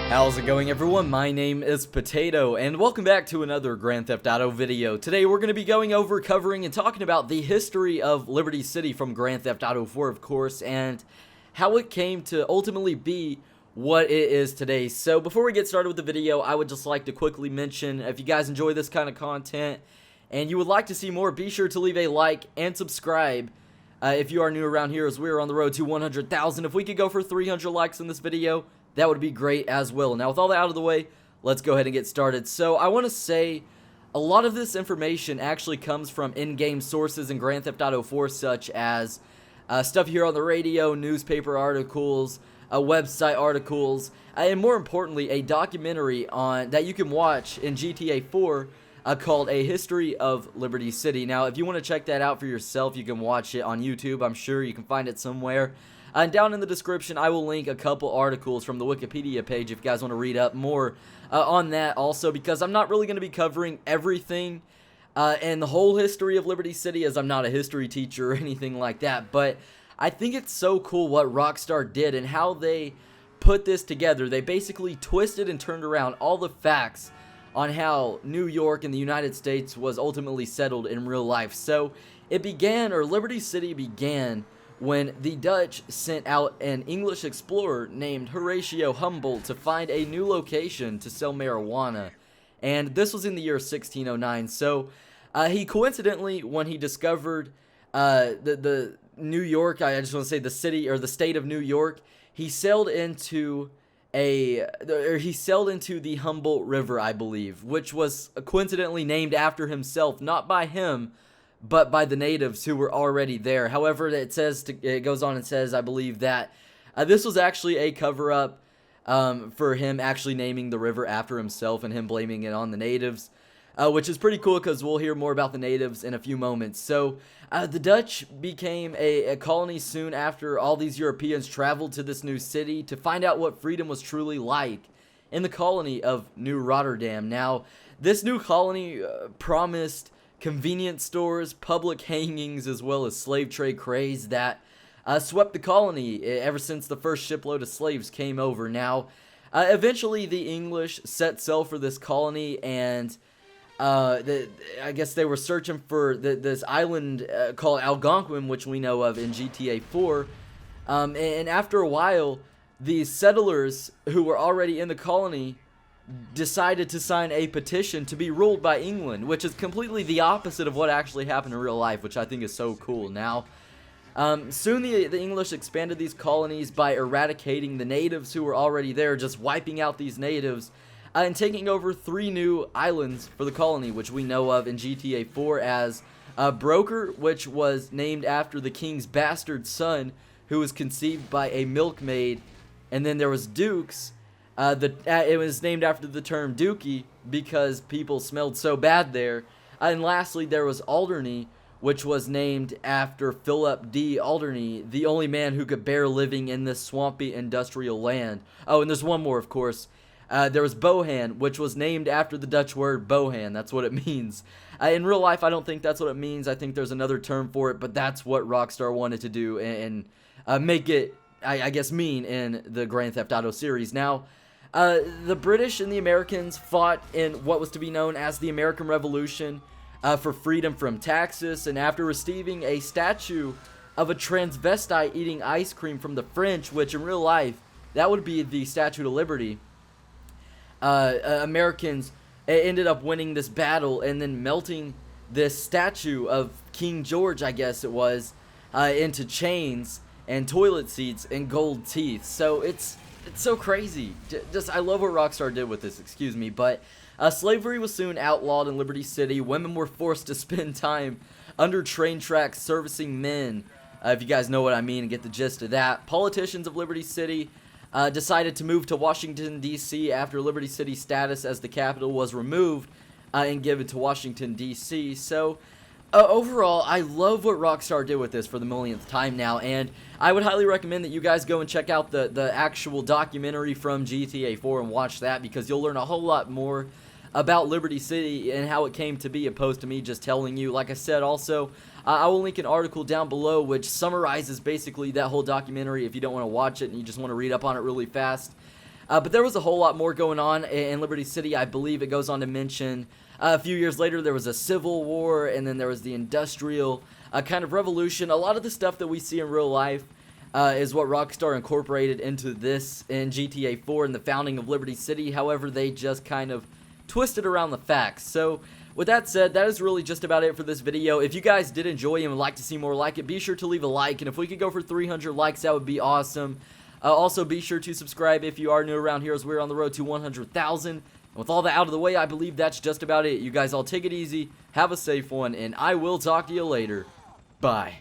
How's it going, everyone? My name is Potato, and welcome back to another Grand Theft Auto video. Today we're going to be going over, covering, and talking about the history of Liberty City from Grand Theft Auto 4, of course, and how it came to ultimately be what it is today. So before we get started with the video, I would just like to quickly mention, if you guys enjoy this kind of content and you would like to see more, be sure to leave a like and subscribe. If you are new around here, as we're on the road to 100,000. If we could go for 300 likes in this video, that would be great as well. Now, with all that out of the way, let's go ahead and get started. So, I want to say a lot of this information actually comes from in-game sources in Grand Theft Auto 4, such as stuff here on the radio, newspaper articles, website articles, and more importantly, a documentary that you can watch in GTA 4 called A History of Liberty City. Now, if you want to check that out for yourself, you can watch it on YouTube. I'm sure you can find it somewhere. And down in the description, I will link a couple articles from the Wikipedia page if you guys want to read up more on that also, because I'm not really going to be covering everything and the whole history of Liberty City, as I'm not a history teacher or anything like that. But I think it's so cool what Rockstar did and how they put this together. They basically twisted and turned around all the facts on how New York and the United States was ultimately settled in real life. So it began, or Liberty City began, when the Dutch sent out an English explorer named Horatio Humboldt to find a new location to sell marijuana. And this was in the year 1609. So he coincidentally, when he discovered the New York, I just want to say the city or the state of New York, he sailed into the Humboldt River, I believe, which was coincidentally named after himself, not by him, but by the natives who were already there. However, it goes on and says, I believe, that this was actually a cover-up for him actually naming the river after himself and him blaming it on the natives, which is pretty cool because we'll hear more about the natives in a few moments. So, the Dutch became a colony soon after all these Europeans traveled to this new city to find out what freedom was truly like in the colony of New Rotterdam. Now, this new colony promised convenience stores, public hangings, as well as slave trade craze that swept the colony ever since the first shipload of slaves came over. Now, eventually the English set sail for this colony, and I guess they were searching for this island called Algonquin, which we know of in GTA 4. And after a while, the settlers who were already in the colony decided to sign a petition to be ruled by England, which is completely the opposite of what actually happened in real life, which I think is so cool. Now, soon the English expanded these colonies by eradicating the natives who were already there, just wiping out these natives, and taking over 3 new islands for the colony, which we know of in GTA 4 as Broker, which was named after the king's bastard son, who was conceived by a milkmaid, and then there was Dukes. It was named after the term dookie because people smelled so bad there. And lastly, there was Alderney, which was named after Philip D. Alderney, the only man who could bear living in this swampy industrial land. Oh, and there's one more, of course. There was Bohan, which was named after the Dutch word Bohan. That's what it means. In real life, I don't think that's what it means. I think there's another term for it, but that's what Rockstar wanted to do and make it, I guess, mean in the Grand Theft Auto series. Now, the British and the Americans fought in what was to be known as the American Revolution for freedom from taxes, and after receiving a statue of a transvestite eating ice cream from the French, which in real life, that would be the Statue of Liberty, Americans ended up winning this battle and then melting this statue of King George, I guess it was, into chains and toilet seats and gold teeth. So it's so crazy. I love what Rockstar did with this, excuse me. But slavery was soon outlawed in Liberty City. Women were forced to spend time under train tracks servicing men, if you guys know what I mean and get the gist of that. Politicians of Liberty City decided to move to Washington, D.C. after Liberty City's status as the capital was removed and given to Washington, D.C. So, overall, I love what Rockstar did with this for the millionth time now, and I would highly recommend that you guys go and check out the actual documentary from GTA 4 and watch that, because you'll learn a whole lot more about Liberty City and how it came to be, opposed to me just telling you. Like I said, also, I will link an article down below which summarizes basically that whole documentary if you don't want to watch it and you just want to read up on it really fast. But there was a whole lot more going on in Liberty City. I believe it goes on to mention a few years later there was a civil war, and then there was the industrial kind of revolution. A lot of the stuff that we see in real life is what Rockstar incorporated into this in GTA 4 and the founding of Liberty City. However, they just kind of twisted around the facts. So with that said, that is really just about it for this video. If you guys did enjoy and would like to see more like it, be sure to leave a like, and if we could go for 300 likes, that would be awesome. Also, be sure to subscribe if you are new around here, as we're on the road to 100,000. And with all that out of the way, I believe that's just about it. You guys all take it easy, have a safe one, and I will talk to you later. Bye.